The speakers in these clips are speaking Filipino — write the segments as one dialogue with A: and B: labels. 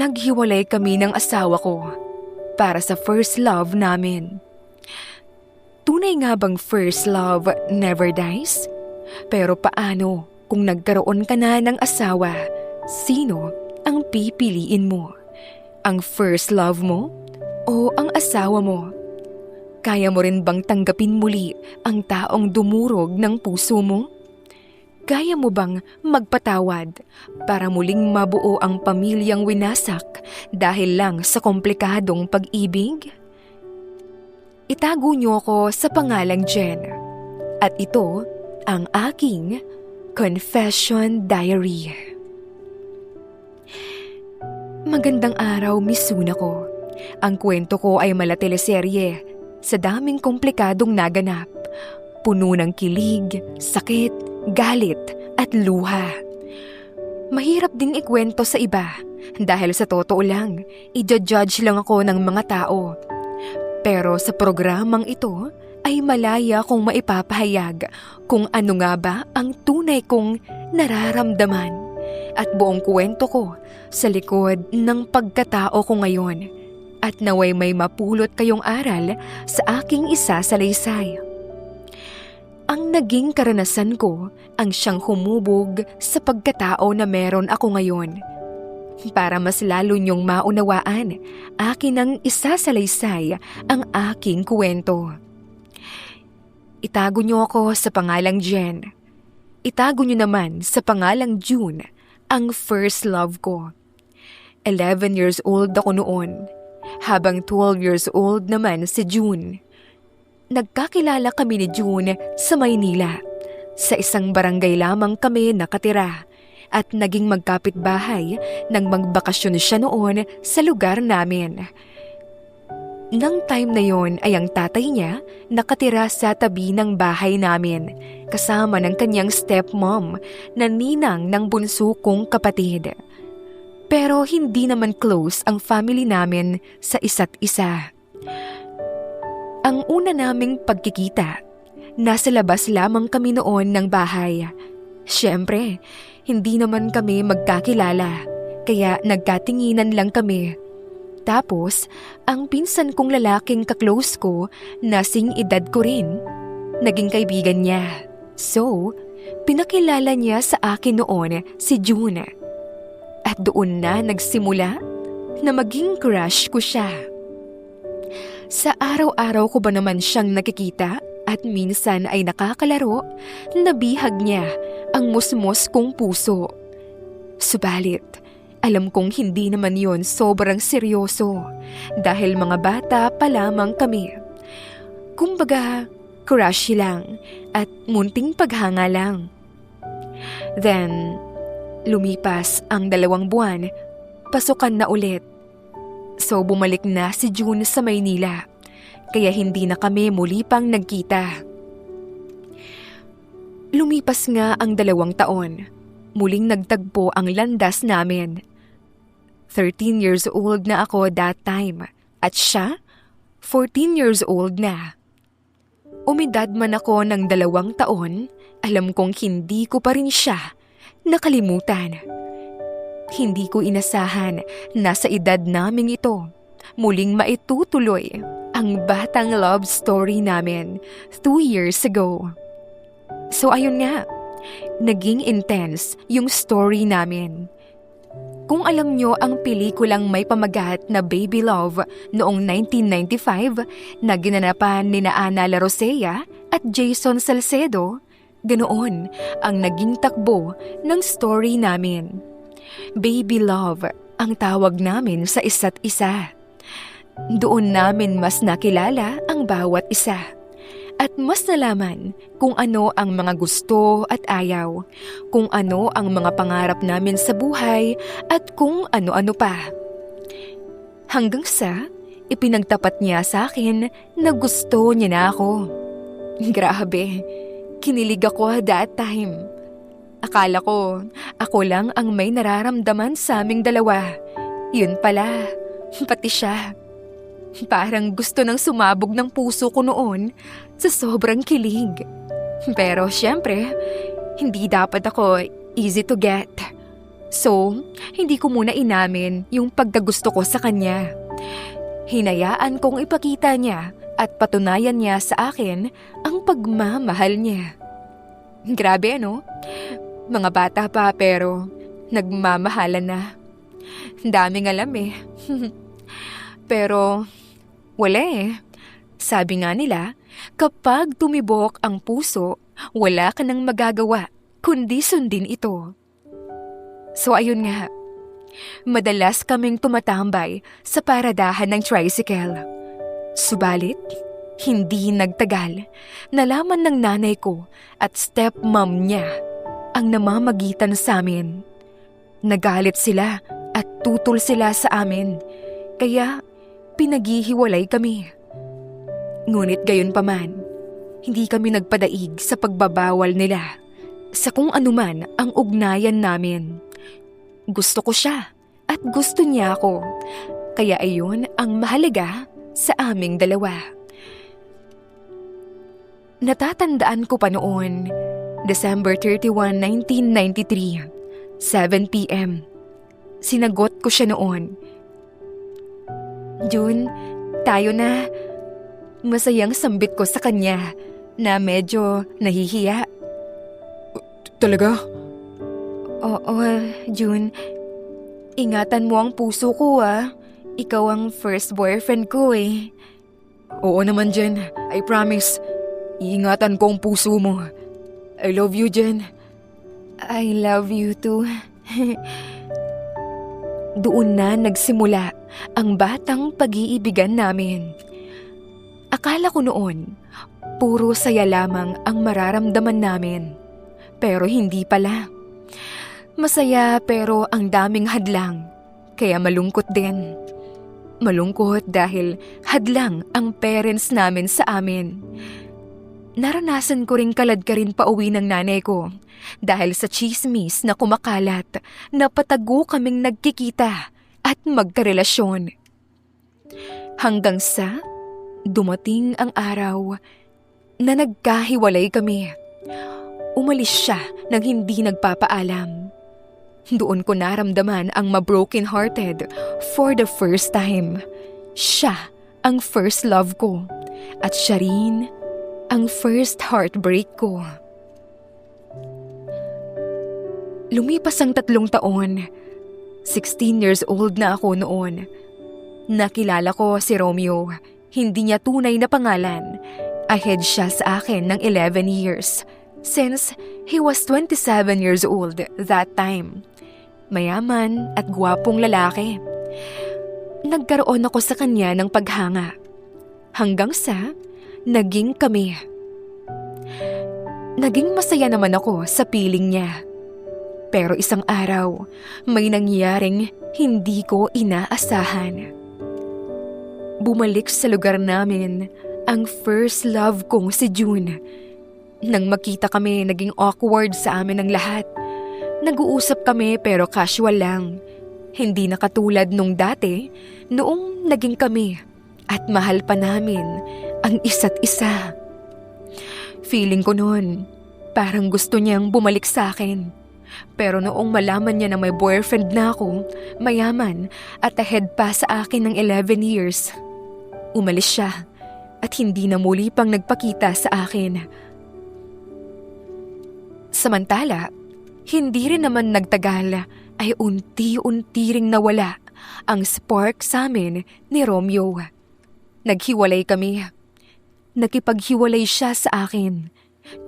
A: Naghiwalay kami ng asawa ko para sa first love namin. Tunay nga bang first love never dies? Pero paano kung nagkaroon ka na ng asawa? Sino ang pipiliin mo? Ang first love mo o ang asawa mo? Kaya mo rin bang tanggapin muli ang taong dumurog ng puso mo? Kaya mo bang magpatawad para muling mabuo ang pamilyang winasak dahil lang sa komplikadong pag-ibig? Itago niyo ako sa pangalang Jen. At ito ang aking Confession Diary. Magandang araw, Miss Suna ko. Ang kwento ko ay mala teleserye sa daming komplikadong naganap. Puno ng kilig, sakit, galit at luha. Mahirap din ikwento sa iba dahil sa totoo lang, i-judge lang ako ng mga tao. Pero sa programang ito ay malaya kong maipapahayag kung ano nga ba ang tunay kong nararamdaman at buong kwento ko sa likod ng pagkatao ko ngayon at naway may mapulot kayong aral sa aking isasalaysay. Ang naging karanasan ko ang siyang humubog sa pagkatao na meron ako ngayon. Para mas lalo niyong maunawaan, akin ang isasalaysay ang aking kwento. Itago niyo ako sa pangalang Jen. Itago niyo naman sa pangalang June, ang first love ko. 11 years old ako noon, habang 12 years old naman si June. Nagkakilala kami ni June sa Maynila. Sa isang barangay lamang kami nakatira at naging magkapitbahay nang magbakasyon siya noon sa lugar namin. Nang time na yon ay ang tatay niya nakatira sa tabi ng bahay namin kasama ng kanyang stepmom na ninang ng bunso kong kapatid. Pero hindi naman close ang family namin sa isa't isa. Ang una naming pagkikita, nasa labas lamang kami noon ng bahay. Siyempre, hindi naman kami magkakilala, kaya nagkatinginan lang kami. Tapos, ang pinsan kong lalaking kaklose ko, nasing edad ko rin, naging kaibigan niya. So, pinakilala niya sa akin noon si June. At doon na nagsimula na maging crush ko siya. Sa araw-araw ko ba naman siyang nakikita at minsan ay nakakalaro, nabihag niya ang musmos kong puso. Subalit, alam kong hindi naman yon sobrang seryoso dahil mga bata pa lamang kami. Kumbaga, crush lang at munting paghanga lang. Then, lumipas ang 2 buwan, pasukan na ulit. So bumalik na si June sa Maynila, kaya hindi na kami muli pang nagkita. Lumipas nga ang 2 taon, muling nagtagpo ang landas namin. 13 years old na ako that time at siya 14 years old na. Umidad man ako ng 2 taon, alam kong hindi ko pa rin siya nakalimutan. Hindi ko inasahan na sa edad naming ito, muling maitutuloy ang batang love story namin 2 years ago. So ayun nga, naging intense yung story namin. Kung alam nyo ang pelikulang may pamagat na Baby Love noong 1995 na ginanapan ni Ana La Rosea at Jason Salcedo, ganoon ang naging takbo ng story namin. Baby Love ang tawag namin sa isa't isa. Doon namin mas nakilala ang bawat isa at mas nalaman kung ano ang mga gusto at ayaw, kung ano ang mga pangarap namin sa buhay at kung ano-ano pa. Hanggang sa ipinagtapat niya sa akin na gusto niya na ako. Grabe, kinilig ako that time. Akala ko, ako lang ang may nararamdaman sa aming dalawa. Yun pala, pati siya. Parang gusto nang sumabog ng puso ko noon sa sobrang kilig. Pero syempre, hindi dapat ako easy to get. So, hindi ko muna inamin yung pagkagusto ko sa kanya. Hinayaan kong ipakita niya at patunayan niya sa akin ang pagmamahal niya. Grabe ano? Mga bata pa pero nagmamahalan na. Daming alam eh. Pero wala eh. Sabi nga nila, kapag tumibok ang puso, wala ka nang magagawa kundi sundin ito. So ayun nga, madalas kaming tumatambay sa paradahan ng tricycle. Subalit, hindi nagtagal, nalaman ng nanay ko at stepmom niya ang namamagitan sa amin. Nagalit sila at tutol sila sa amin, kaya pinaghihiwalay kami. Ngunit gayon pa man, hindi kami nagpadaig sa pagbabawal nila sa kung anuman ang ugnayan namin. Gusto ko siya at gusto niya ako, kaya ayon ang mahalaga sa aming dalawa. Natatandaan ko pa noon, December 31, 1993, 7 p.m. Sinagot ko siya noon. June, tayo na. Masayang sambit ko sa kanya na medyo nahihiya.
B: Talaga?
A: Oo, June. Ingatan mo ang puso ko ah. Ikaw ang first boyfriend ko eh.
B: Oo naman, Jen. I promise. Iingatan ko ang puso mo. I love you, Jen.
A: I love you too. Doon na nagsimula ang batang pag-iibigan namin. Akala ko noon, puro saya lamang ang mararamdaman namin. Pero hindi pala. Masaya pero ang daming hadlang, kaya malungkot din. Malungkot dahil hadlang ang parents namin sa amin. Naranasan ko ring kalad-karin pauwi ng nanay ko dahil sa chismis na kumakalat na patago kaming nagkikita at magkarelasyon. Hanggang sa dumating ang araw na nagkahiwalay kami. Umalis siya nang hindi nagpapaalam. Doon ko naramdaman ang ma-broken-hearted for the first time. Siya ang first love ko at siya rin ang first heartbreak ko. Lumipas ang 3 taon. 16 years old na ako noon. Nakilala ko si Romeo. Hindi niya tunay na pangalan. Ahead siya sa akin ng 11 years since he was 27 years old that time. Mayaman at gwapong lalaki. Nagkaroon ako sa kanya ng paghanga. Hanggang sa naging kami. Naging masaya naman ako sa piling niya. Pero isang araw, may nangyaring hindi ko inaasahan. Bumalik sa lugar namin ang first love kong si June. Nang makita kami, naging awkward sa amin ang lahat. Nag-uusap kami pero casual lang. Hindi na katulad nung dati, noong naging kami at mahal pa namin ang isa't isa. Feeling ko noon, parang gusto niyang bumalik sa akin. Pero noong malaman niya na may boyfriend na ako, mayaman at ahead pa sa akin ng 11 years, umalis siya at hindi na muli pang nagpakita sa akin. Samantala, hindi rin naman nagtagal ay unti-unti ring nawala ang spark sa amin ni Romeo. Naghiwalay kami. Nakipaghiwalay siya sa akin.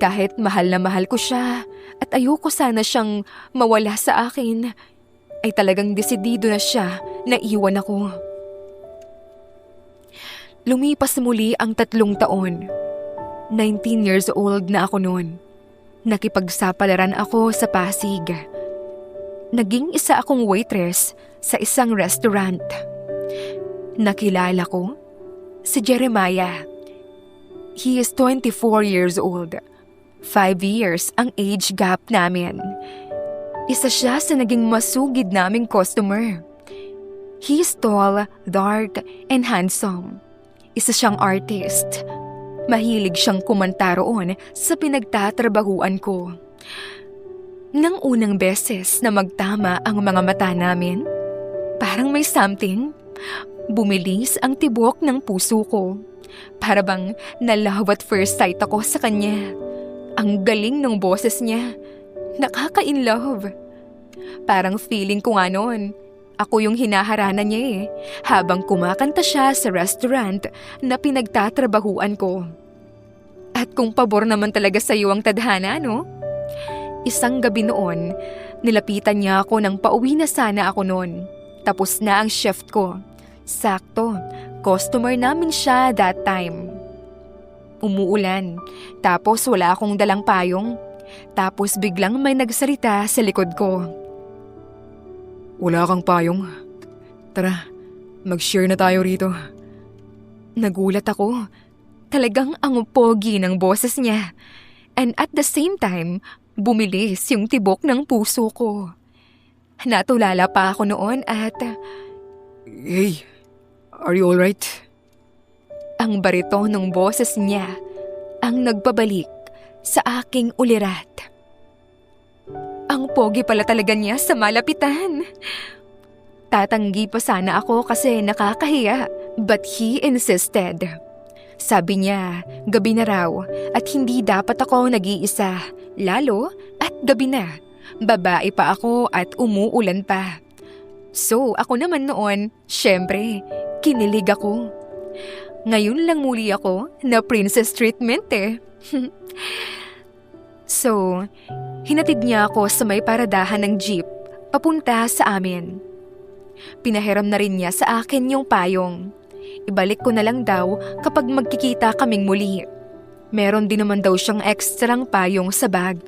A: Kahit mahal na mahal ko siya at ayoko sana siyang mawala sa akin, ay talagang desidido na siya na iwan ako. Lumipas muli ang 3 taon. 19 years old na ako noon. Nakipagsapalaran ako sa Pasig. Naging isa akong waitress sa isang restaurant. Nakilala ko si Jeremiah. He is 24 years old. 5 years ang age gap namin. Isa siya sa naging masugid naming customer. He is tall, dark, and handsome. Isa siyang artist. Mahilig siyang kumanta roon sa pinagtatrabahuan ko. Nang unang beses na magtama ang mga mata namin, parang may something. Bumilis ang tibok ng puso ko. Para bang na-love at first sight ako sa kanya. Ang galing ng boses niya. Nakaka-in-love. Parang feeling ko nga noon, ako yung hinaharana niya habang kumakanta siya sa restaurant na pinagtatrabahuan ko. At kung pabor naman talaga sa iyo ang tadhana, no? Isang gabi noon, nilapitan niya ako nang pauwi na sana ako noon. Tapos na ang shift ko. Sakto, customer namin siya that time. Umuulan, tapos wala akong dalang payong. Tapos biglang may nagsalita sa likod ko.
B: Wala kang payong? Tara, mag-share na tayo rito.
A: Nagulat ako. Talagang ang pogi ng boses niya. And at the same time, bumilis yung tibok ng puso ko. Natulala pa ako noon at...
B: Hey, are you alright?
A: Ang barito ng boses niya ang nagbabalik sa aking ulirat. Ang pogi pala talaga niya sa malapitan. Tatanggi pa sana ako kasi nakakahiya, but he insisted. Sabi niya, gabi na raw at hindi dapat ako nag-iisa, lalo at gabi na. Babae pa ako at umuulan pa. So ako naman noon, syempre, kinilig ako. Ngayon lang muli ako na princess treatment So, hinatid niya ako sa may paradahan ng jeep, papunta sa amin. Pinahiram na rin niya sa akin yung payong. Ibalik ko na lang daw kapag magkikita kaming muli. Meron din naman daw siyang ekstrang payong sa bag.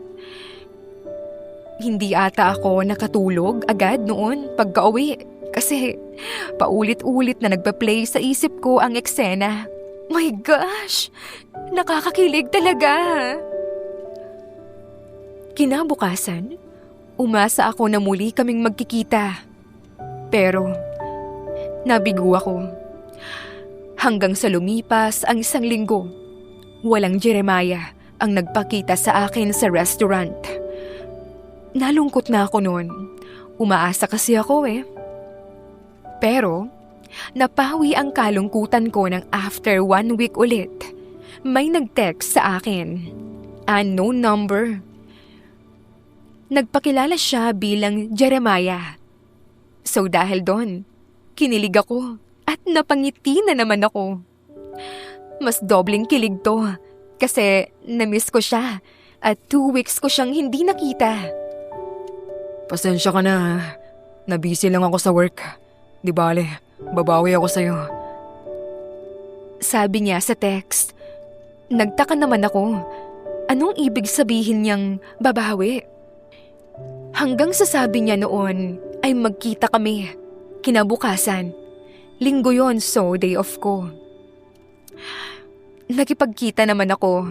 A: Hindi ata ako nakatulog agad noon pagka-uwi kasi paulit-ulit na nagpa-play sa isip ko ang eksena. My gosh! Nakakakilig talaga! Kinabukasan, umasa ako na muli kaming magkikita. Pero, nabigo ako. Hanggang sa lumipas ang isang linggo, walang Jeremiah ang nagpakita sa akin sa restaurant. Nalungkot na ako noon. Umaasa kasi ako Pero, napawi ang kalungkutan ko ng after 1 week ulit. May nag-text sa akin. Unknown number. Nagpakilala siya bilang Jeremiah. So dahil doon, kinilig ako at napangiti na naman ako. Mas dobling kilig to kasi namiss ko siya at 2 weeks ko siyang hindi nakita.
B: Pasensya ka na. Nabisi lang ako sa work. Di bale, babawi ako sa'yo.
A: Sabi niya sa text. Nagtaka naman ako. Anong ibig sabihin niyang babawi? Hanggang sa sabi niya noon ay magkita kami. Kinabukasan. Linggo yon, so day off ko. Nakipagkita naman ako.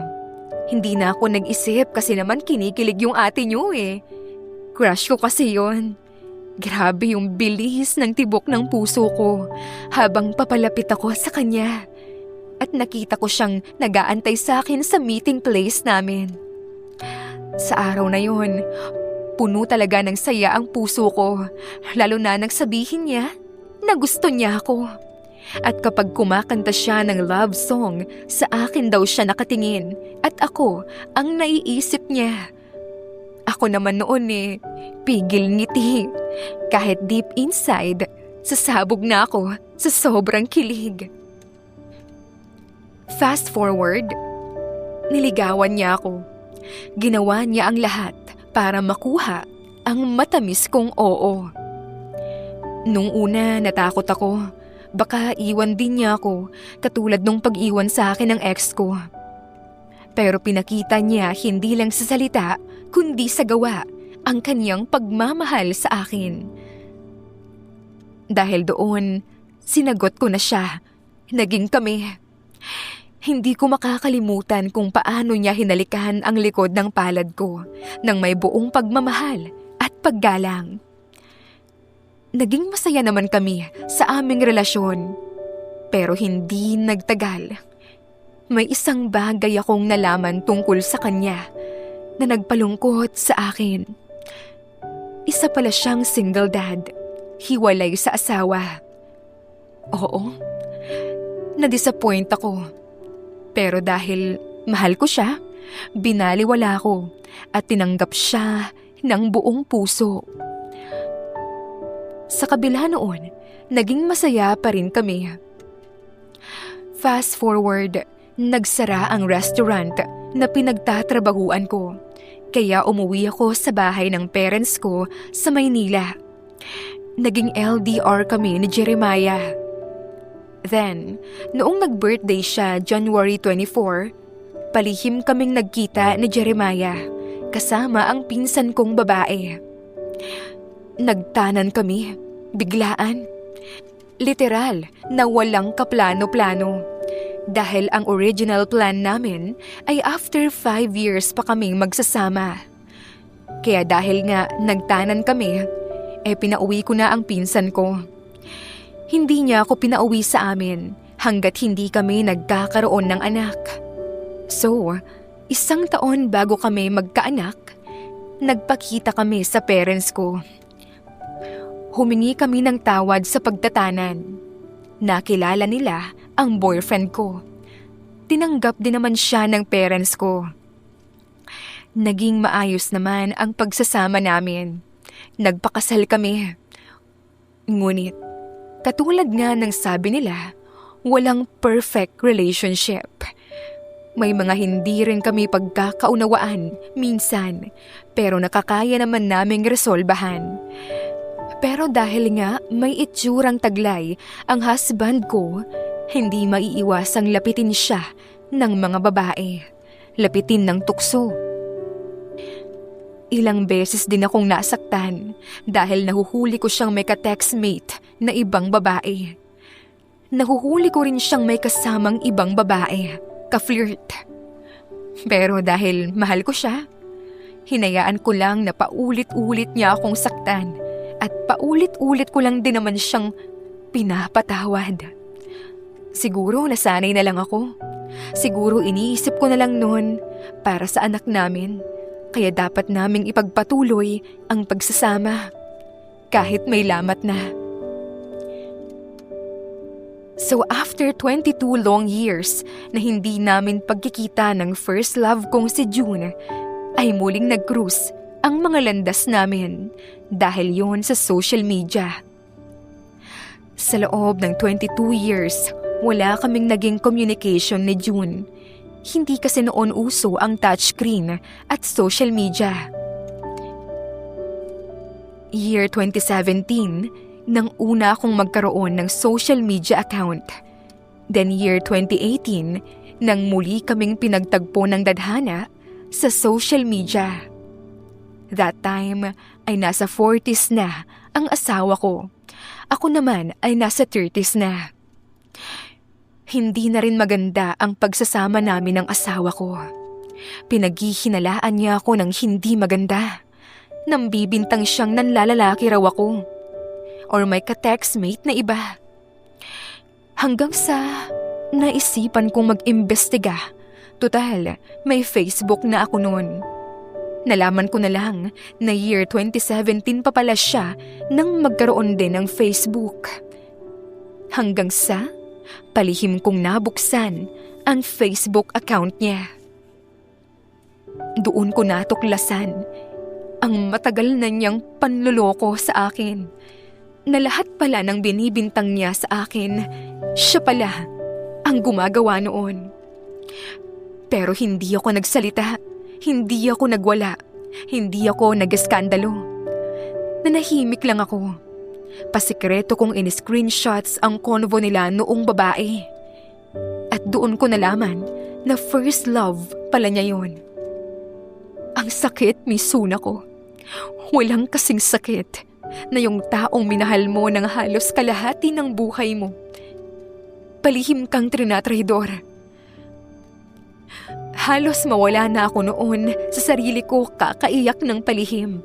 A: Hindi na ako nag-isip kasi naman kinikilig yung ate niyo Crush ko kasi yon. Grabe yung bilis ng tibok ng puso ko habang papalapit ako sa kanya. At nakita ko siyang nag-aantay sa akin sa meeting place namin. Sa araw na yon, puno talaga ng saya ang puso ko, lalo na nang sabihin niya na gusto niya ako. At kapag kumakanta siya ng love song, sa akin daw siya nakatingin at ako ang naiisip niya. Ako naman noon pigil ngiti. Kahit deep inside, sasabog na ako sa sobrang kilig. Fast forward, niligawan niya ako. Ginawa niya ang lahat para makuha ang matamis kong oo. Nung una, natakot ako. Baka iwan din niya ako, katulad nung pag-iwan sa akin ng ex ko. Pero pinakita niya hindi lang sa salita, kundi sa gawa, ang kanyang pagmamahal sa akin. Dahil doon, sinagot ko na siya. Naging kami. Hindi ko makakalimutan kung paano niya hinalikan ang likod ng palad ko nang may buong pagmamahal at paggalang. Naging masaya naman kami sa aming relasyon. Pero hindi nagtagal. May isang bagay akong nalaman tungkol sa kanya na nagpalungkot sa akin. isa pala siyang single dad. Hiwalay sa asawa. Oo, na-disappoint ako. Pero dahil mahal ko siya, binaliwala ko at tinanggap siya ng buong puso. Sa kabila noon, naging masaya pa rin kami. Fast forward, nagsara ang restaurant na pinagtatrabahuan ko. Kaya umuwi ako sa bahay ng parents ko sa Maynila. Naging LDR kami ni Jeremiah. Then, noong nag-birthday siya January 24, palihim kaming nagkita ni Jeremiah kasama ang pinsan kong babae. Nagtanan kami, biglaan. Literal na walang kaplano-plano. Dahil ang original plan namin ay after 5 years pa kaming magsasama. Kaya dahil nga nagtanan kami, pinauwi ko na ang pinsan ko. Hindi niya ako pinauwi sa amin hanggat hindi kami nagkakaroon ng anak. So, 1 taon bago kami magkaanak, nagpakita kami sa parents ko. Humingi kami ng tawad sa pagtatanan. Nakilala nila ang boyfriend ko. Tinanggap din naman siya ng parents ko. Naging maayos naman ang pagsasama namin. Nagpakasal kami. Ngunit, katulad nga ng sabi nila, walang perfect relationship. May mga hindi rin kami pagkakaunawaan minsan, pero nakakaya naman naming resolbahan. Pero dahil nga may itsurang taglay ang husband ko, hindi maiiwasang lapitin siya ng mga babae. Lapitin ng tukso. Ilang beses din akong nasaktan dahil nahuhuli ko siyang may ka-textmate na ibang babae. Nahuhuli ko rin siyang may kasamang ibang babae, ka-flirt. Pero dahil mahal ko siya, hinayaan ko lang na paulit-ulit niya akong saktan. At paulit-ulit ko lang din naman siyang pinapatawad. Siguro nasanay na lang ako. Siguro iniisip ko na lang noon para sa anak namin. Kaya dapat naming ipagpatuloy ang pagsasama. Kahit may lamat na. So after 22 long years na hindi namin pagkikita ng first love kong si June, ay muling nag-cruise ang mga landas namin dahil yon sa social media. Sa loob ng 22 years, wala kaming naging communication ni June. Hindi kasi noon uso ang touchscreen at social media. Year 2017, nang una akong magkaroon ng social media account. Then year 2018, nang muli kaming pinagtagpo ng tadhana sa social media. That time ay nasa 40s na ang asawa ko. Ako naman ay nasa 30s na. Hindi na rin maganda ang pagsasama namin ng asawa ko. Pinaghihinalaan niya ako ng hindi maganda. Nambibintang siyang nanlalalaki raw ako. Or may ka-textmate na iba. Hanggang sa naisipan kong mag-imbestiga. Total, may Facebook na ako noon. Nalaman ko na lang na year 2017 pa pala siya nang magkaroon din ng Facebook. Hanggang sa palihim kong nabuksan ang Facebook account niya. Doon ko natuklasan ang matagal na niyang panloloko sa akin. Na lahat pala ng binibintang niya sa akin, siya pala ang gumagawa noon. Pero hindi ako nagsalita. Hindi ako nagwala. Hindi ako nag-eskandalo. Nanahimik lang ako. Pasikreto kong in-screenshots ang convo nila noong babae. At doon ko nalaman na first love pala niya yon. Ang sakit, Misuna ko. Walang kasing sakit na yung taong minahal mo ng halos kalahati ng buhay mo. Palihim kang trinatraidor. Halos mawala na ako noon sa sarili ko kakaiyak ng palihim.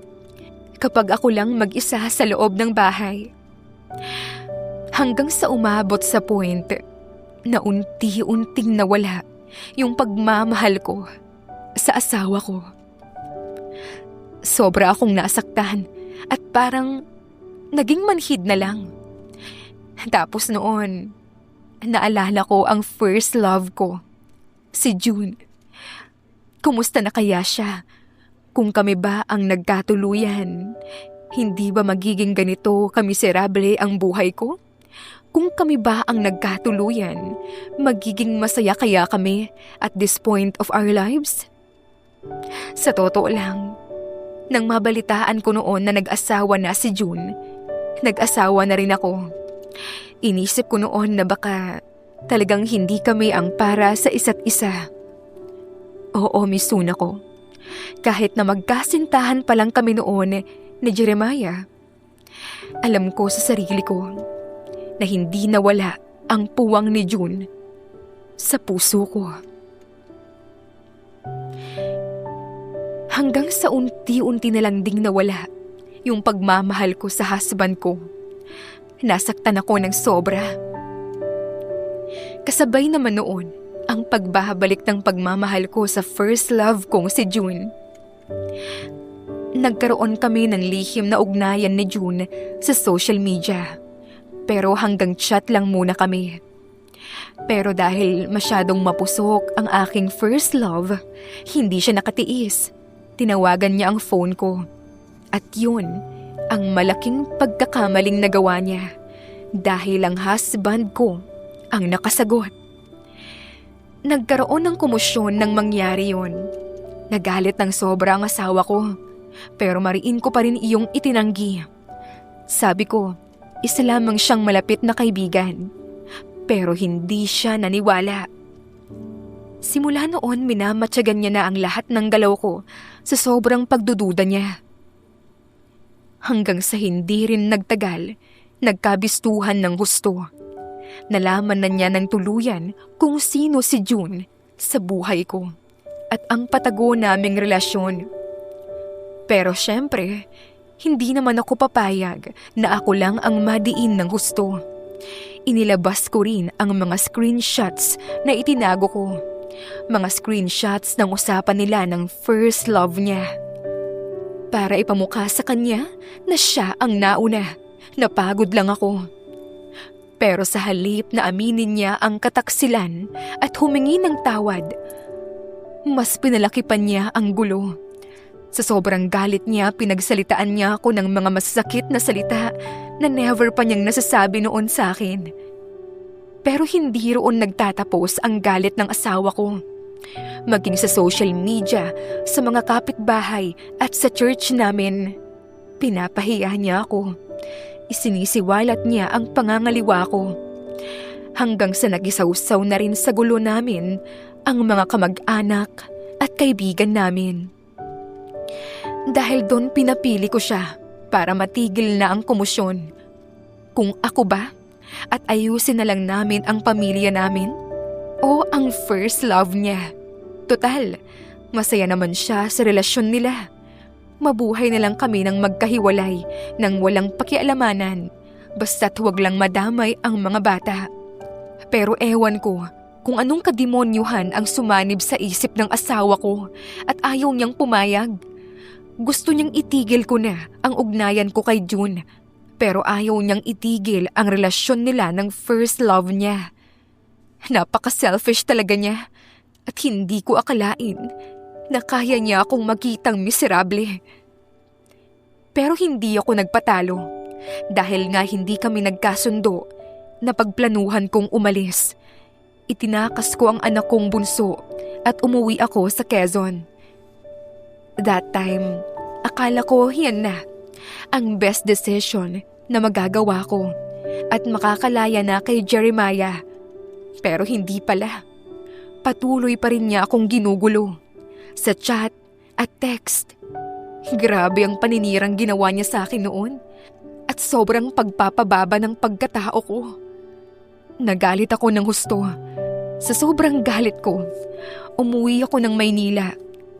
A: Kapag ako lang mag-isa sa loob ng bahay. Hanggang sa umabot sa point na unti-unting nawala yung pagmamahal ko sa asawa ko. Sobra akong nasaktan at parang naging manhid na lang. Tapos noon, naalala ko ang first love ko, si June. Kumusta na kaya siya? Kung kami ba ang nagkatuluyan, hindi ba magiging ganito kamiserable ang buhay ko? Kung kami ba ang nagkatuluyan, magiging masaya kaya kami at this point of our lives? Sa totoo lang, nang mabalitaan ko noon na nag-asawa na si June, nag-asawa na rin ako. Inisip ko noon na baka talagang hindi kami ang para sa isa't isa. Oo, misuna ko. Kahit na magkasintahan pa lang kami noon ni Jeremiah, alam ko sa sarili ko na hindi nawala ang puwang ni June sa puso ko. Hanggang sa unti-unti na lang ding nawala yung pagmamahal ko sa husband ko. Nasaktan ako ng sobra. Kasabay naman noon ang pagbabalik ng pagmamahal ko sa first love kong si June. Nagkaroon kami ng lihim na ugnayan ni June sa social media. Pero hanggang chat lang muna kami. Pero dahil masyadong mapusok ang aking first love, hindi siya nakatiis. Tinawagan niya ang phone ko. At yun, ang malaking pagkakamaling nagawa niya. Dahil ang husband ko ang nakasagot. Nagkaroon ng komosyon nang mangyari yun. Nagalit ng sobra ang asawa ko. Pero mariin ko pa rin iyong itinanggi. Sabi ko, isa lamang siyang malapit na kaibigan. Pero hindi siya naniwala. Simula noon minamatyagan niya na ang lahat ng galaw ko sa sobrang pagdududa niya. Hanggang sa hindi rin nagtagal, nagkabistuhan ng gusto. Nalaman na niya ng tuluyan kung sino si June sa buhay ko at ang patago naming relasyon. Pero syempre, hindi naman ako papayag na ako lang ang madiin ng gusto. Inilabas ko rin ang mga screenshots na itinago ko. Mga screenshots ng usapan nila ng first love niya. Para ipamukha sa kanya na siya ang nauna. Napagod lang ako. Pero sa halip na aminin niya ang kataksilan at humingi ng tawad, mas pinalaki pa niya ang gulo. Sa sobrang galit niya, pinagsalitaan niya ako ng mga masasakit na salita na never pa niyang nasasabi noon sa akin. Pero hindi roon nagtatapos ang galit ng asawa ko. Maging sa social media, sa mga kapitbahay at sa church namin, pinapahiya niya ako. Isinisiwalat niya ang pangangaliwa ko. Hanggang sa nagisawsaw na rin sa gulo namin ang mga kamag-anak at kaibigan namin. Dahil doon pinapili ko siya para matigil na ang komosyon. Kung ako ba at ayusin na lang namin ang pamilya namin o ang first love niya. Total, masaya naman siya sa relasyon nila. Mabuhay na lang kami ng magkahiwalay nang walang pakialamanan basta't huwag lang madamay ang mga bata. Pero ewan ko kung anong kademonyuhan ang sumanib sa isip ng asawa ko at ayaw niyang pumayag. Gusto niyang itigil ko na ang ugnayan ko kay June, pero ayaw niyang itigil ang relasyon nila ng first love niya. Napaka-selfish talaga niya at hindi ko akalain na kaya niya akong makitang miserable. Pero hindi ako nagpatalo dahil nga hindi kami nagkasundo na pagplanuhan kong umalis. Itinakas ko ang anak kong bunso at umuwi ako sa Quezon. That time, akala ko yan na ang best decision na magagawa ko at makakalaya na kay Jeremiah. Pero hindi pala. Patuloy pa rin niya akong ginugulo sa chat at text. Grabe ang paninirang ginawa niya sa akin noon at sobrang pagpapababa ng pagkatao ko. Nagalit ako ng husto. Sa sobrang galit ko, umuwi ako ng Maynila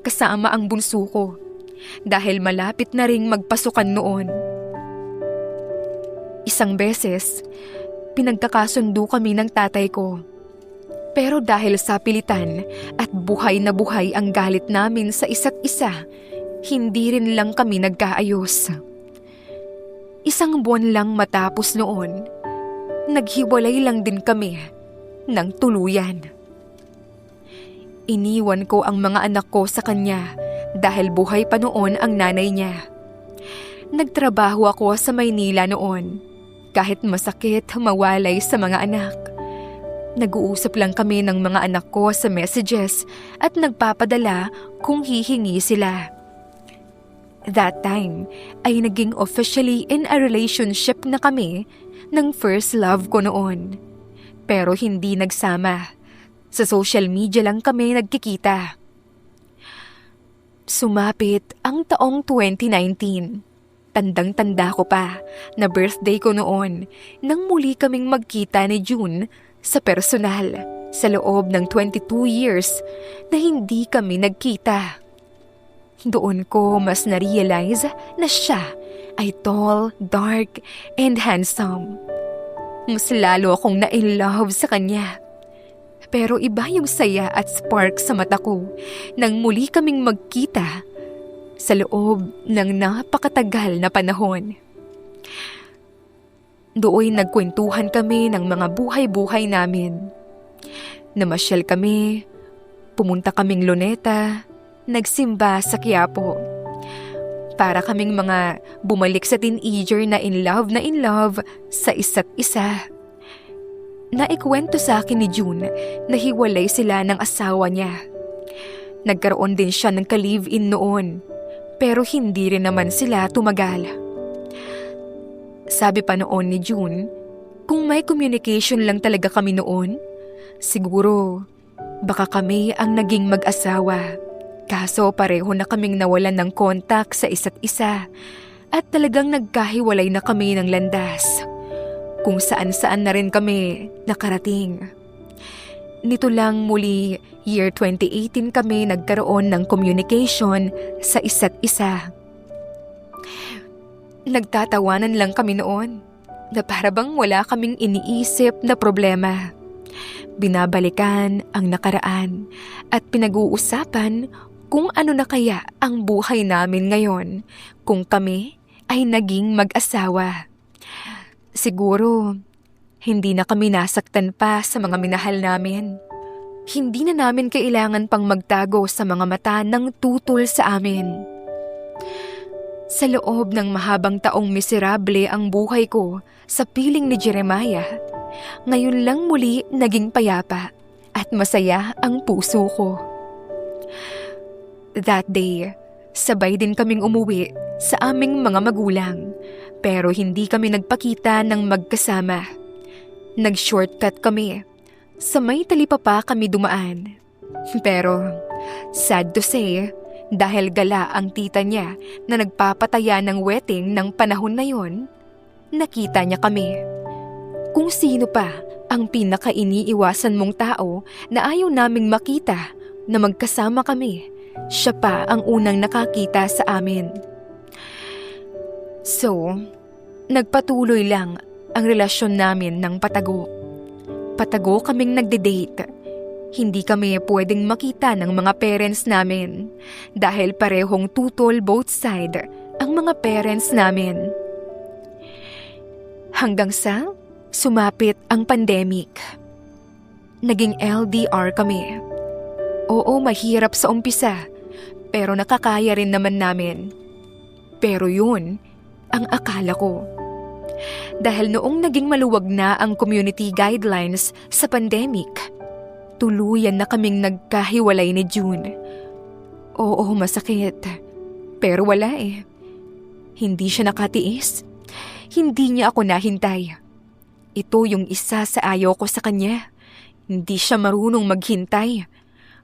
A: kasama ang bunso ko dahil malapit na ring magpasukan noon. Isang beses, pinagkakasundo kami ng tatay ko. Pero dahil sa pilitan at buhay na buhay ang galit namin sa isa't isa, hindi rin lang kami nagkaayos. 1 buwan lang matapos noon, naghiwalay lang din kami ng tuluyan. Iniwan ko ang mga anak ko sa kanya dahil buhay pa noon ang nanay niya. Nagtrabaho ako sa Maynila noon, kahit masakit mawalay sa mga anak. Nag-uusap lang kami ng mga anak ko sa messages at nagpapadala kung hihingi sila. That time ay naging officially in a relationship na kami ng first love ko noon. Pero hindi nagsama. Sa social media lang kami nagkikita. Sumapit ang taong 2019. Tandang-tanda ko pa na birthday ko noon nang muli kaming magkita ni June sa personal sa loob ng 22 years na hindi kami nagkita. Doon ko mas na-realize na siya ay tall, dark, and handsome. Mas lalo akong na-in-love sa kanya. Pero iba yung saya at spark sa mata ko nang muli kaming magkita sa loob ng napakatagal na panahon. Doon nagkwentuhan kami ng mga buhay-buhay namin. Namasyal kami, pumunta kaming Luneta, nagsimba sa Quiapo. Para kaming mga bumalik sa teenager na in love sa isa't isa. Naikwento sa akin ni June na hiwalay sila ng asawa niya. Nagkaroon din siya ng ka-live-in noon, pero hindi rin naman sila tumagal. Sabi pa noon ni June, kung may communication lang talaga kami noon, siguro baka kami ang naging mag-asawa. Kaso pareho na kaming nawalan ng kontak sa isa't isa at talagang nagkahiwalay na kami ng landas. Kung saan-saan na rin kami nakarating. Nito lang muli, year 2018 kami nagkaroon ng communication sa isa't isa. Nagtatawanan lang kami noon na para bang wala kaming iniisip na problema. Binabalikan ang nakaraan at pinag-uusapan kung ano na kaya ang buhay namin ngayon kung kami ay naging mag-asawa. Siguro, hindi na kami nasaktan pa sa mga minahal namin. Hindi na namin kailangan pang magtago sa mga mata ng tutol sa amin. Sa loob ng mahabang taong miserable ang buhay ko sa piling ni Jeremiah, ngayon lang muli naging payapa at masaya ang puso ko. That day, sabay din kaming umuwi sa aming mga magulang. Pero hindi kami nagpakita ng magkasama. Nag-shortcut kami. Sa may talipapa kami dumaan. Pero, sad to say, dahil gala ang tita niya na nagpapataya ng wedding ng panahon na yon, nakita niya kami. Kung sino pa ang pinaka-iniiwasan mong tao na ayaw naming makita na magkasama kami, siya pa ang unang nakakita sa amin. So, nagpatuloy lang ang relasyon namin ng patago. Patago kaming nagde-date. Hindi kami pwedeng makita ng mga parents namin dahil parehong tutol both side ang mga parents namin. Hanggang sa sumapit ang pandemic. Naging LDR kami. Oo, mahirap sa umpisa, pero nakakaya rin naman namin. Pero yun ang akala ko. Dahil noong naging maluwag na ang community guidelines sa pandemic, tuluyan na kaming nagkahiwalay ni June. Oo, masakit. Pero wala eh. Hindi siya nakatiis. Hindi niya ako nahintay. Ito yung isa sa ayaw ko sa kanya. Hindi siya marunong maghintay.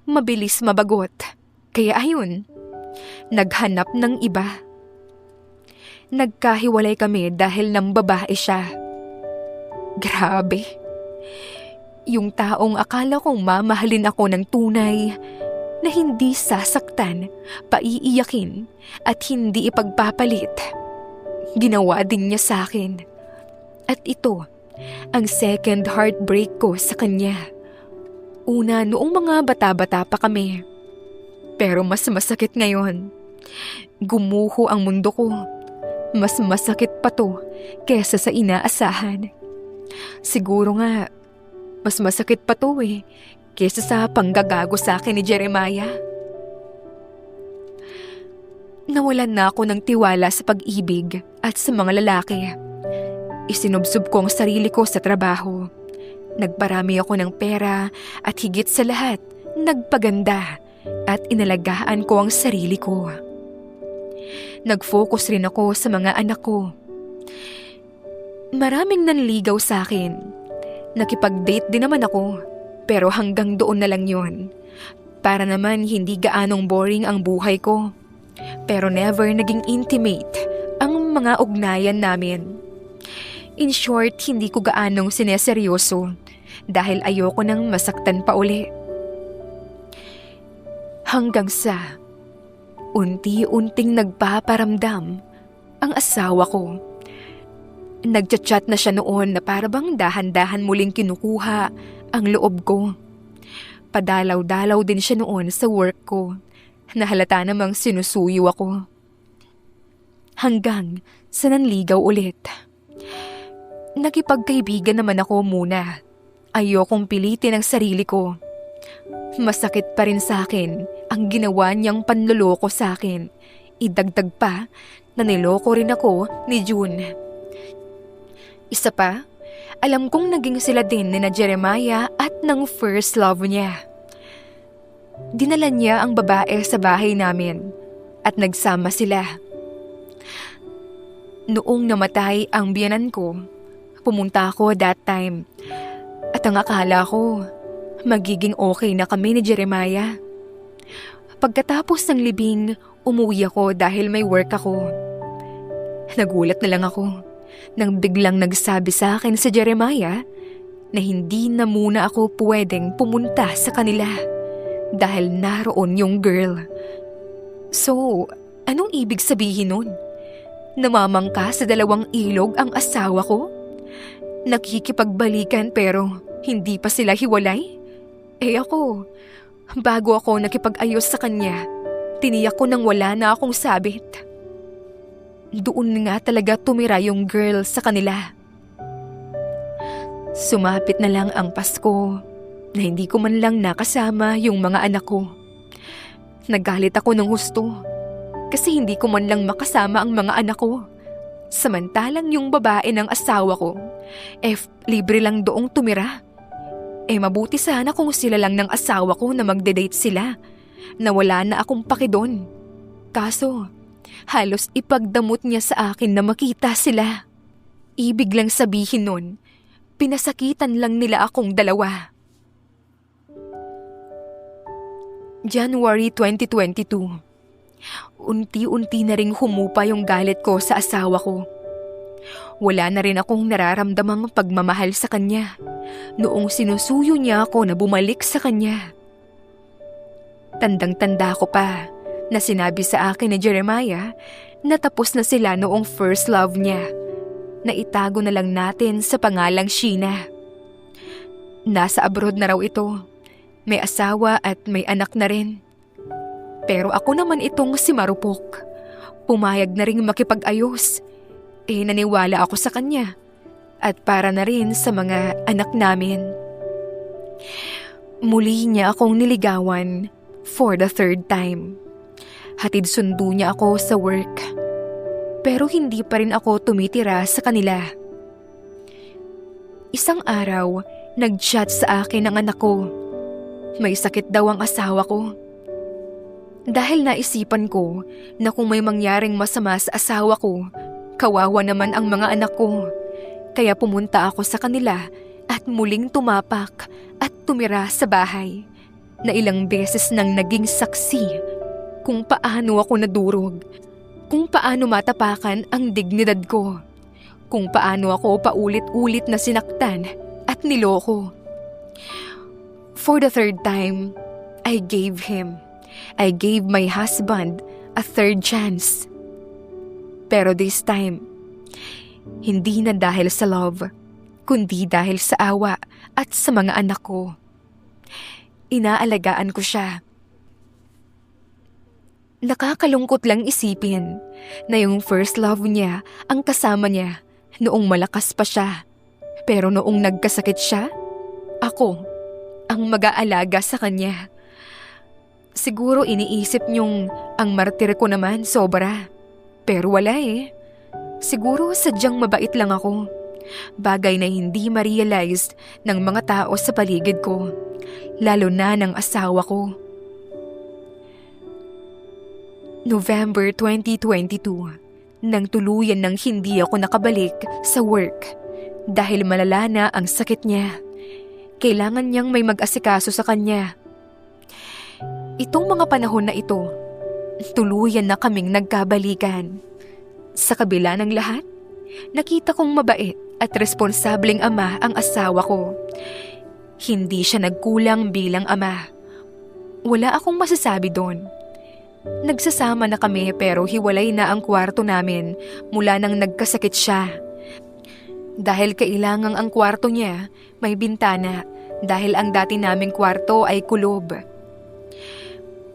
A: Mabilis mabagot. Kaya ayun, naghanap ng iba. Nagkahiwalay kami dahil nang babae siya. Grabe. Yung taong akala kong mamahalin ako ng tunay, na hindi sasaktan, paiiyakin, at hindi ipagpapalit. Ginawa din niya sa akin. At ito, ang second heartbreak ko sa kanya. Una noong mga bata-bata pa kami. Pero mas masakit ngayon. Gumuho ang mundo ko. Mas masakit pa to kesa sa inaasahan. Siguro nga, mas masakit pa to kesa sa panggagago sa akin ni Jeremiah. Nawalan na ako ng tiwala sa pag-ibig at sa mga lalaki. Isinubsob ko ang sarili ko sa trabaho. Nagparami ako ng pera at higit sa lahat, nagpaganda at inalagaan ko ang sarili ko. Nag-focus rin ako sa mga anak ko. Maraming nanligaw sa akin. Nakipag-date din naman ako, pero hanggang doon na lang yon. Para naman hindi gaanong boring ang buhay ko. Pero never naging intimate ang mga ugnayan namin. In short, hindi ko gaanong sineseryoso dahil ayoko nang masaktan pa uli. Hanggang sa unti-unting nagpaparamdam ang asawa ko. Nagchat-chat na siya noon na parabang dahan-dahan muling kinukuha ang loob ko. Padalaw-dalaw din siya noon sa work ko. Nahalata namang sinusuyo ako. Hanggang sa nanligaw ulit. Nakipagkaibigan naman ako muna. Ayokong pilitin ang sarili ko. Masakit pa rin sa akin ang ginawa niyang panloloko sa akin. Idagdag pa na niloko rin ako ni June. Isa pa, alam kong naging sila din ni na Jeremiah at ng first love niya. Dinala niya ang babae sa bahay namin at nagsama sila. Noong namatay ang biyenan ko, pumunta ako that time at ang akala ko magiging okay na kami ni Jeremiah. Pagkatapos ng libing, umuwi ako dahil may work ako. Nagulat na lang ako nang biglang nagsabi sa akin si Jeremiah na hindi na muna ako pwedeng pumunta sa kanila dahil naroon yung girl. So, anong ibig sabihin nun? Namamangka sa dalawang ilog ang asawa ko? Nakikipagbalikan pero hindi pa sila hiwalay? Ako, bago ako nakipag-ayos sa kanya, tiniyak ko nang wala na akong sabit. Doon nga talaga tumira yung girl sa kanila. Sumapit na lang ang Pasko na hindi ko man lang nakasama yung mga anak ko. Nagalit ako ng husto kasi hindi ko man lang makasama ang mga anak ko. Samantalang yung babae ng asawa ko, libre lang doong tumira. Mabuti sana kung sila lang ng asawa ko na magde-date sila, na wala na akong paki doon. Kaso, halos ipagdamot niya sa akin na makita sila. Ibig lang sabihin nun, pinasakitan lang nila akong dalawa. January 2022. Unti-unti na ring humupa yung galit ko sa asawa ko. Wala na rin akong nararamdamang pagmamahal sa kanya noong sinusuyo niya ako na bumalik sa kanya. Tandang-tanda ko pa na sinabi sa akin ni Jeremiah na tapos na sila noong first love niya, na itago na lang natin sa pangalang Sheena. Nasa abroad na raw ito, may asawa at may anak na rin. Pero ako naman itong si Marupok. Pumayag na ring makipag-ayos. Naniwala ako sa kanya. At para na rin sa mga anak namin. Muli niya akong niligawan for the third time. Hatid sundo niya ako sa work. Pero hindi pa rin ako tumitira sa kanila. Isang araw, nag-chat sa akin ang anak ko. May sakit daw ang asawa ko. Dahil naisipan ko na kung may mangyaring masama sa asawa ko, kawawa naman ang mga anak ko. Kaya pumunta ako sa kanila at muling tumapak at tumira sa bahay, na ilang beses nang naging saksi kung paano ako nadurog, kung paano matapakan ang dignidad ko, kung paano ako paulit-ulit na sinaktan at niloko. For the third time, I gave my husband a third chance. Pero this time, hindi na dahil sa love, kundi dahil sa awa at sa mga anak ko. Inaalagaan ko siya. Nakakalungkot lang isipin na yung first love niya ang kasama niya noong malakas pa siya. Pero noong nagkasakit siya, ako ang mag-aalaga sa kanya. Siguro iniisip niyong ang martir ko naman sobra. Pero wala eh. Siguro sadyang mabait lang ako. Bagay na hindi ma-realize ng mga tao sa paligid ko. Lalo na ng asawa ko. November 2022, nang tuluyan ng hindi ako nakabalik sa work dahil malala na ang sakit niya. Kailangan niyang may mag-asikaso sa kanya. Itong mga panahon na ito, tuluyan na kaming nagkabalikan. Sa kabila ng lahat, nakita kong mabait at responsableng ama ang asawa ko. Hindi siya nagkulang bilang ama. Wala akong masasabi doon. Nagsasama na kami pero hiwalay na ang kwarto namin mula nang nagkasakit siya. Dahil kailangang ang kwarto niya may bintana dahil ang dati naming kwarto ay kulob.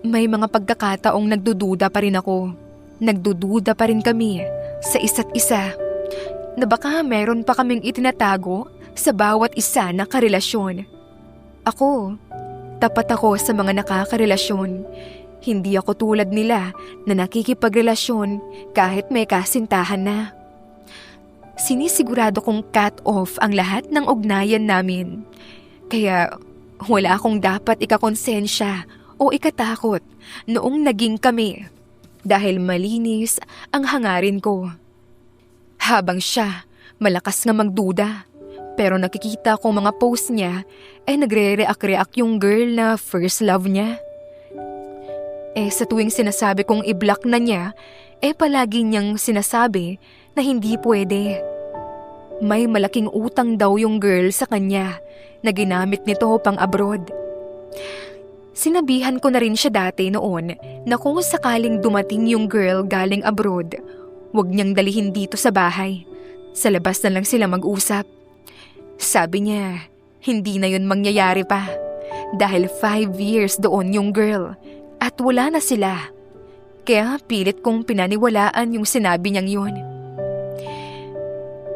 A: May mga pagkakataong nagdududa pa rin ako. Nagdududa pa rin kami sa isa't isa na baka meron pa kaming itinatago sa bawat isa na karelasyon. Ako, tapat ako sa mga nakakarelasyon. Hindi ako tulad nila na nakikipagrelasyon kahit may kasintahan na. Sinisigurado kong cut off ang lahat ng ugnayan namin. Kaya wala akong dapat ikakonsensya o ikatakot noong naging kami dahil malinis ang hangarin ko. Habang siya, malakas nga magduda. Pero nakikita kong mga post niya ay nagre-react yung girl na first love niya. Sa tuwing sinasabi kong i-block na niya, palagi niyang sinasabi na hindi pwede. May malaking utang daw yung girl sa kanya na ginamit nito pang abroad. Sinabihan ko na rin siya dati noon na kung sakaling dumating yung girl galing abroad, huwag niyang dalihin dito sa bahay. Sa labas na lang sila mag-usap. Sabi niya, hindi na yun mangyayari pa dahil 5 years doon yung girl. At wala na sila. Kaya pilit kong pinaniwalaan yung sinabi niyang yun.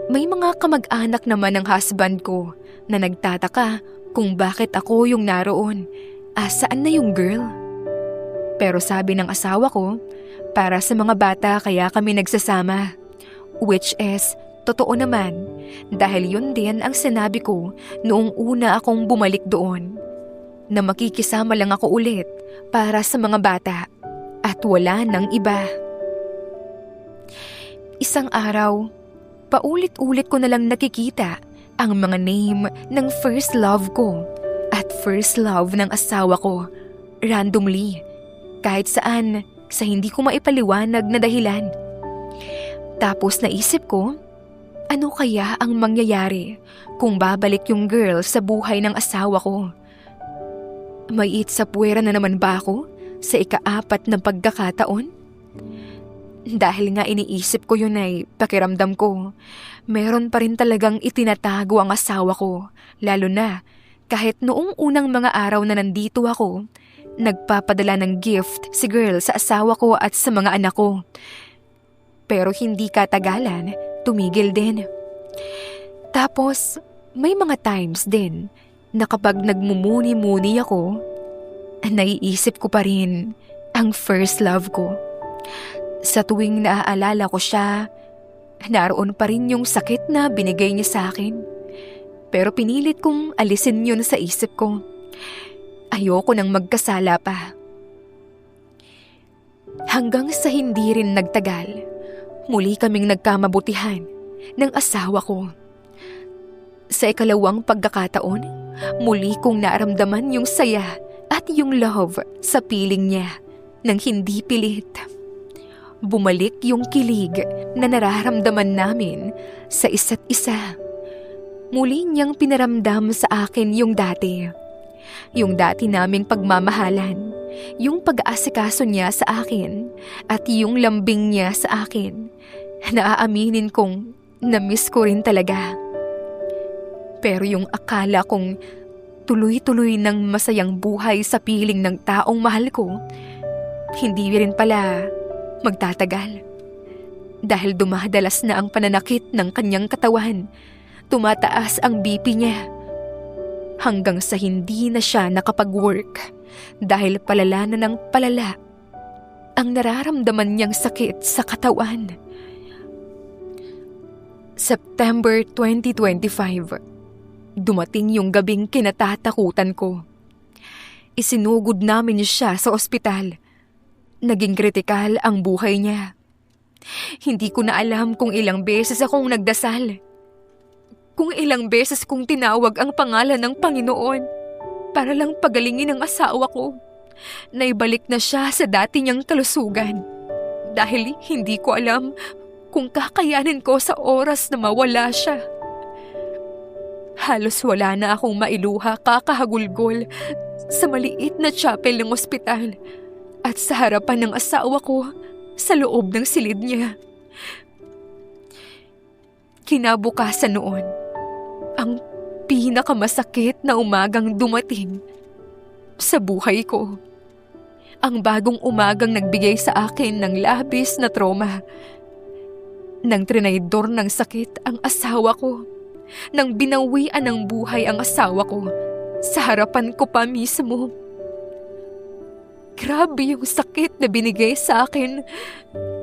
A: May mga kamag-anak naman ng husband ko na nagtataka kung bakit ako yung naroon. Saan na yung girl? Pero sabi ng asawa ko, para sa mga bata kaya kami nagsasama. Which is, totoo naman. Dahil yun din ang sinabi ko noong una akong bumalik doon. Na makikisama lang ako ulit para sa mga bata at wala nang iba. Isang araw, paulit-ulit ko na lang nakikita ang mga name ng first love ko at first love ng asawa ko randomly kahit saan sa hindi ko maipaliwanag na dahilan. Tapos naisip ko, ano kaya ang mangyayari kung babalik yung girl sa buhay ng asawa ko? May itsapwera na naman ba ako sa ika-4 na pagkakataon? Dahil nga iniisip ko yun ay pakiramdam ko, meron pa rin talagang itinatago ang asawa ko. Lalo na kahit noong unang mga araw na nandito ako, nagpapadala ng gift si girl sa asawa ko at sa mga anak ko. Pero hindi katagalan, tumigil din. Tapos may mga times din na kapag nagmumuni-muni ako, naiisip ko pa rin ang first love ko. Sa tuwing naaalala ko siya, naroon pa rin yung sakit na binigay niya sa akin. Pero pinilit kong alisin yun sa isip ko. Ayoko nang magkasala pa. Hanggang sa hindi rin nagtagal, muli kaming nagkamabutihan ng asawa ko. Sa ikalawang pagkakataon, muli kong naramdaman yung saya at yung love sa piling niya nang hindi pilit. Bumalik yung kilig na nararamdaman namin sa isa't isa. Muli niyang pinaramdam sa akin yung dati. Yung dati naming pagmamahalan, yung pag-aasikaso niya sa akin at yung lambing niya sa akin. Naaaminin kong na-miss ko rin talaga. Pero yung akala kong tuloy-tuloy ng masayang buhay sa piling ng taong mahal ko, hindi rin pala magtatagal. Dahil dumadalas na ang pananakit ng kanyang katawan, tumataas ang BP niya. Hanggang sa hindi na siya nakapag-work dahil palala na ng palala ang nararamdaman niyang sakit sa katawan. September 2025, dumating yung gabing kinatatakutan ko. Isinugod namin siya sa ospital. Naging kritikal ang buhay niya. Hindi ko na alam kung ilang beses akong nagdasal. Kung ilang beses kong tinawag ang pangalan ng Panginoon para lang pagalingin ang asawa ko. Naibalik na siya sa dati niyang kalusugan. Dahil hindi ko alam kung kakayanin ko sa oras na mawala siya. Halos wala na akong mailuha kakahagulgol sa maliit na chapel ng ospital at sa harapan ng asawa ko sa loob ng silid niya. Kinabukasan noon, ang pinakamasakit na umagang dumating sa buhay ko. Ang bagong umagang nagbigay sa akin ng labis na trauma. Nang trinaydor ng sakit ang asawa ko. Nang binawian ng buhay ang asawa ko sa harapan ko pa mismo. Grabe yung sakit na binigay sa akin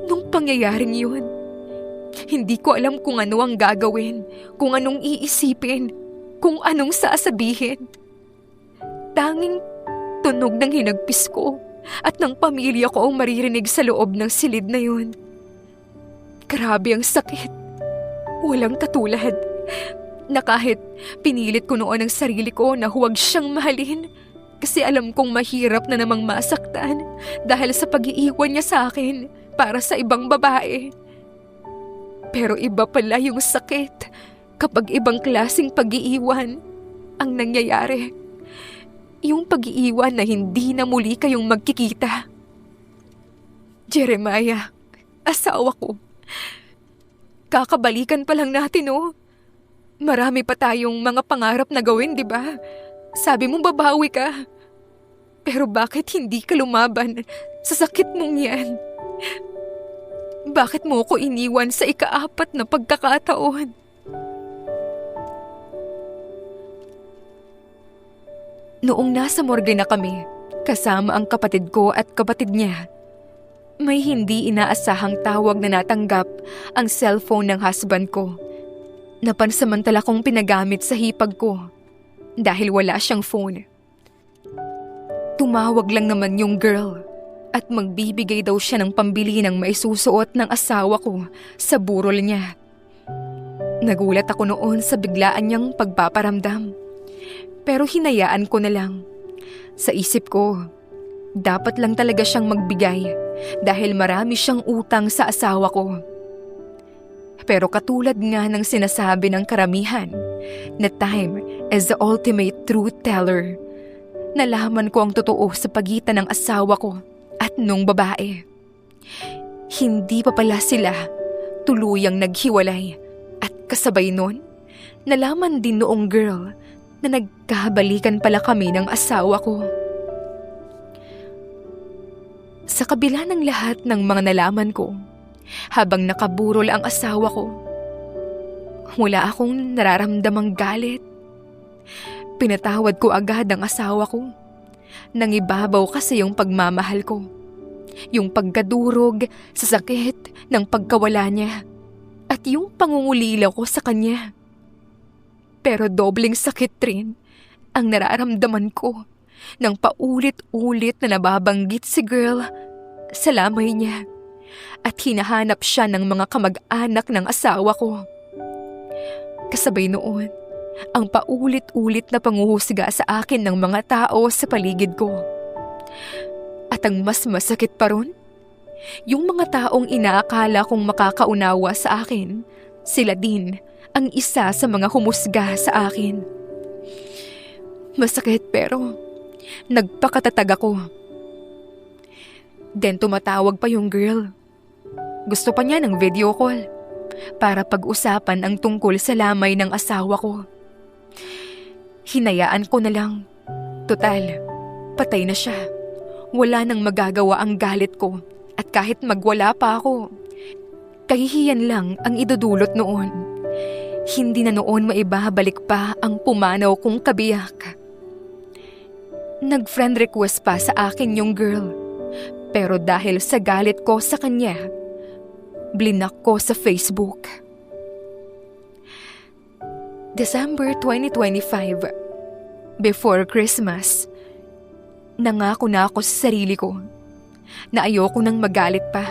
A: nung pangyayaring yun. Hindi ko alam kung ano ang gagawin, kung anong iisipin, kung anong sasabihin. Tanging tunog ng hinagpis ko at ng pamilya ko ang maririnig sa loob ng silid na yun. Grabe ang sakit. Walang katulad. Na kahit pinilit ko noon ang sarili ko na huwag siyang mahalin kasi alam kong mahirap na namang masaktan dahil sa pag-iiwan niya sa akin para sa ibang babae. Pero iba pala yung sakit kapag ibang klaseng pag-iiwan ang nangyayari. Yung pag-iiwan na hindi na muli kayong magkikita. Jeremiah, asawa ko. Kakabalikan pa lang natin, oh. Marami pa tayong mga pangarap na gawin, di ba? Sabi mo babawi ka. Pero bakit hindi ka lumaban sa sakit mong yan? Bakit mo ko iniwan sa ika-4 na pagkakataon? Noong nasa morgue na kami, kasama ang kapatid ko at kapatid niya, may hindi inaasahang tawag na natanggap ang cellphone ng husband ko. Napansamantala kong pinagamit sa hipag ko dahil wala siyang phone. Tumawag lang naman yung girl at magbibigay daw siya ng pambili ng maisusuot ng asawa ko sa burol niya. Nagulat ako noon sa biglaan niyang pagpaparamdam. Pero hinayaan ko na lang. Sa isip ko, dapat lang talaga siyang magbigay dahil marami siyang utang sa asawa ko. Pero katulad nga ng sinasabi ng karamihan, na time is the ultimate truth teller. Nalaman ko ang totoo sa pagitan ng asawa ko at nung babae. Hindi pa pala sila tuluyang naghiwalay at kasabay nun, nalaman din noong girl na nagkabalikan pala kami ng asawa ko. Sa kabila ng lahat ng mga nalaman ko, habang nakaburol ang asawa ko, wala akong nararamdamang galit. Pinatawad ko agad ang asawa ko. Nangibabaw kasi yung pagmamahal ko. Yung pagkadurog sa sakit ng pagkawala niya. At yung pangungulila ko sa kanya. Pero dobleng sakit rin ang nararamdaman ko nang paulit-ulit na nababanggit si girl sa lamay niya. At hinahanap siya ng mga kamag-anak ng asawa ko. Kasabay noon, ang paulit-ulit na panguhusga sa akin ng mga tao sa paligid ko. At ang mas masakit pa ron, yung mga taong inaakala kong makakaunawa sa akin, sila din ang isa sa mga humusga sa akin. Masakit pero nagpakatatag ako. Then tumatawag pa yung girl. Gusto pa niya ng video call para pag-usapan ang tungkol sa lamay ng asawa ko. Hinayaan ko na lang. Total, patay na siya. Wala nang magagawa ang galit ko at kahit magwala pa ako, kahihiyan lang ang idudulot noon. Hindi na noon maibabalik pa ang pumanaw kong kabiyak. Nag-friend request pa sa akin yung girl. Pero dahil sa galit ko sa kanya, blinak ko sa Facebook. December 2025, before Christmas, nangako na ako sa sarili ko na ayoko nang magalit pa.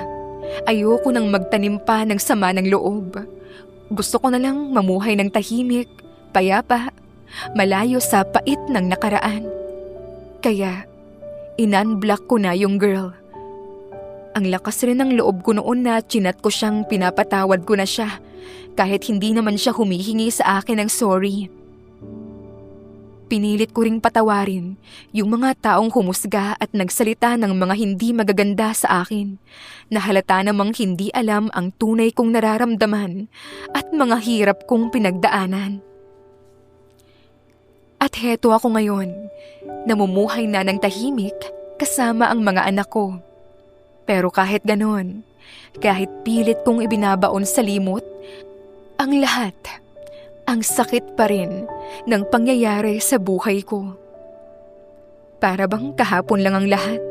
A: Ayoko nang magtanim pa ng sama ng loob. Gusto ko na lang mamuhay ng tahimik, payapa, malayo sa pait ng nakaraan. Kaya, in-unblock ko na yung girl. Ang lakas rin ng loob ko noon na chinat ko siyang pinapatawad ko na siya kahit hindi naman siya humihingi sa akin ng sorry. Pinilit ko ring patawarin yung mga taong humusga at nagsalita ng mga hindi magaganda sa akin na halata namang hindi alam ang tunay kong nararamdaman at mga hirap kong pinagdaanan. At heto ako ngayon, namumuhay na ng tahimik kasama ang mga anak ko. Pero kahit ganon, kahit pilit kong ibinabaon sa limot, ang lahat, ang sakit pa rin ng pangyayari sa buhay ko. Para bang kahapon lang ang lahat.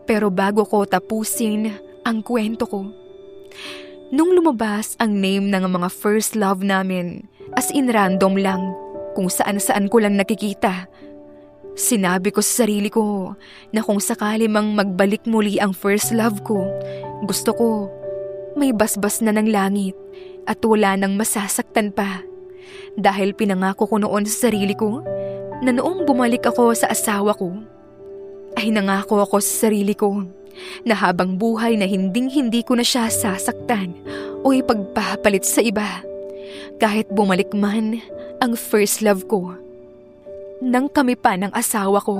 A: Pero bago ko tapusin ang kwento ko, nung lumabas ang name ng mga first love namin, as in random lang, kung saan-saan ko lang nakikita, sinabi ko sa sarili ko na kung sakali mang magbalik muli ang first love ko, gusto ko may basbas na ng langit at wala nang masasaktan pa. Dahil pinangako ko noon sa sarili ko na noong bumalik ako sa asawa ko, ay nangako ako sa sarili ko na habang buhay na hinding-hindi ko na siya sasaktan o ipagpapalit sa iba. Kahit bumalik man ang first love ko, nang kami pa ng asawa ko.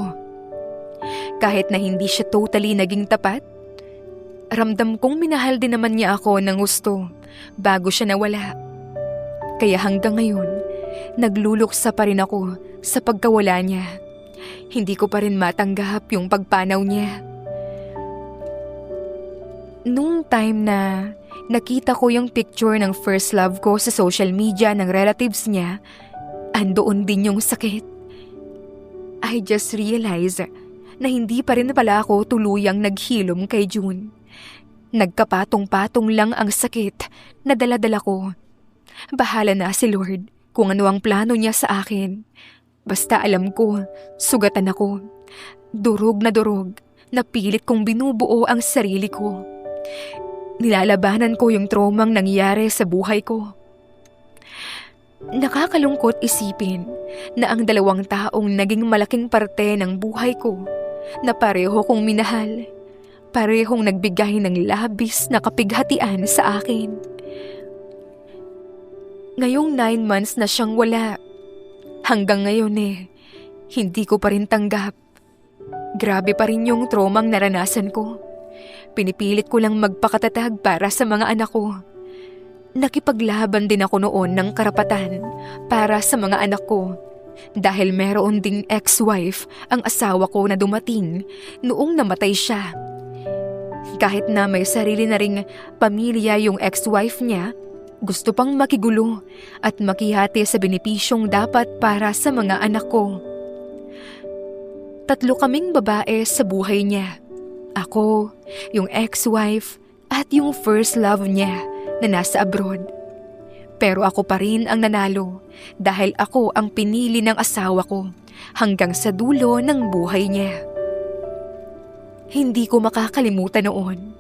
A: Kahit na hindi siya totally naging tapat, ramdam kong minahal din naman niya ako ng gusto bago siya nawala. Kaya hanggang ngayon, nagluluksa pa rin ako sa pagkawala niya. Hindi ko pa rin matanggap yung pagpanaw niya. Nung time na nakita ko yung picture ng first love ko sa social media ng relatives niya, andoon din yung sakit. I just realized na hindi pa rin pala ako tuluyang naghilom kay June. Nagkapatong-patong lang ang sakit na dala-dala ko. Bahala na si Lord kung ano ang plano niya sa akin. Basta alam ko, sugatan ako. Durog na pilit kong binubuo ang sarili ko. Nilalabanan ko yung traumang nangyari sa buhay ko. Nakakalungkot isipin na ang dalawang taong naging malaking parte ng buhay ko na pareho kong minahal, parehong nagbigay ng labis na kapighatian sa akin. Ngayong 9 months na siyang wala. Hanggang ngayon hindi ko pa rin tanggap. Grabe pa rin yung traumang naranasan ko. Pinipilit ko lang magpakatatag para sa mga anak ko. Nakipaglaban din ako noon ng karapatan para sa mga anak ko. Dahil meron ding ex-wife ang asawa ko na dumating noong namatay siya. Kahit na may sarili na ring pamilya yung ex-wife niya, gusto pang makigulo at makihati sa benepisyong dapat para sa mga anak ko. 3 kaming babae sa buhay niya. Ako, yung ex-wife at yung first love niya na nasa abroad. Pero ako pa rin ang nanalo dahil ako ang pinili ng asawa ko hanggang sa dulo ng buhay niya. Hindi ko makakalimutan noon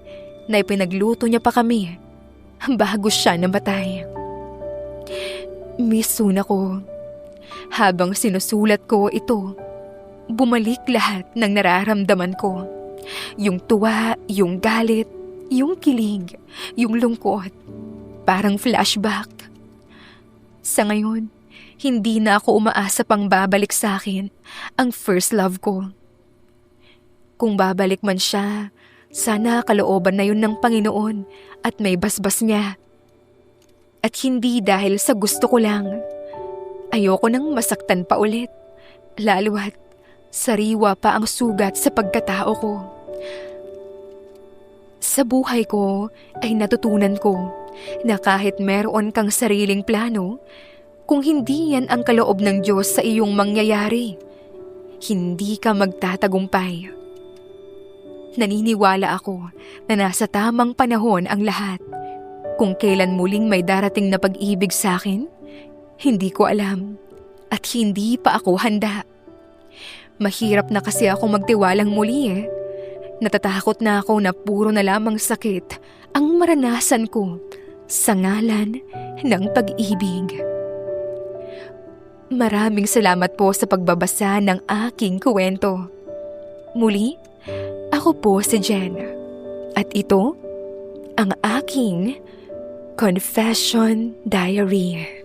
A: na ipinagluto niya pa kami bago siya namatay. Miss Soon ako. Habang sinusulat ko ito, bumalik lahat ng nararamdaman ko. Yung tuwa, yung galit, yung kilig, yung lungkot. Parang flashback. Sa ngayon, hindi na ako umaasa pang babalik sa akin ang first love ko. Kung babalik man siya, sana kalooban na yun ng Panginoon at may basbas niya. At hindi dahil sa gusto ko lang. Ayoko nang masaktan pa ulit. Lalo at Sariwa pa ang sugat sa pagkatao ko. Sa buhay ko ay natutunan ko na kahit meron kang sariling plano, kung hindi yan ang kaloob ng Diyos sa iyong mangyayari, hindi ka magtatagumpay. Naniniwala ako na nasa tamang panahon ang lahat. Kung kailan muling may darating na pag-ibig sa akin, hindi ko alam at hindi pa ako handa. Mahirap na kasi ako magtiwalang muli eh. Natatakot na ako na puro na lamang sakit ang maranasan ko sa ngalan ng pag-ibig. Maraming salamat po sa pagbabasa ng aking kwento. Muli, ako po si Jen. At ito, ang aking Confession Diary.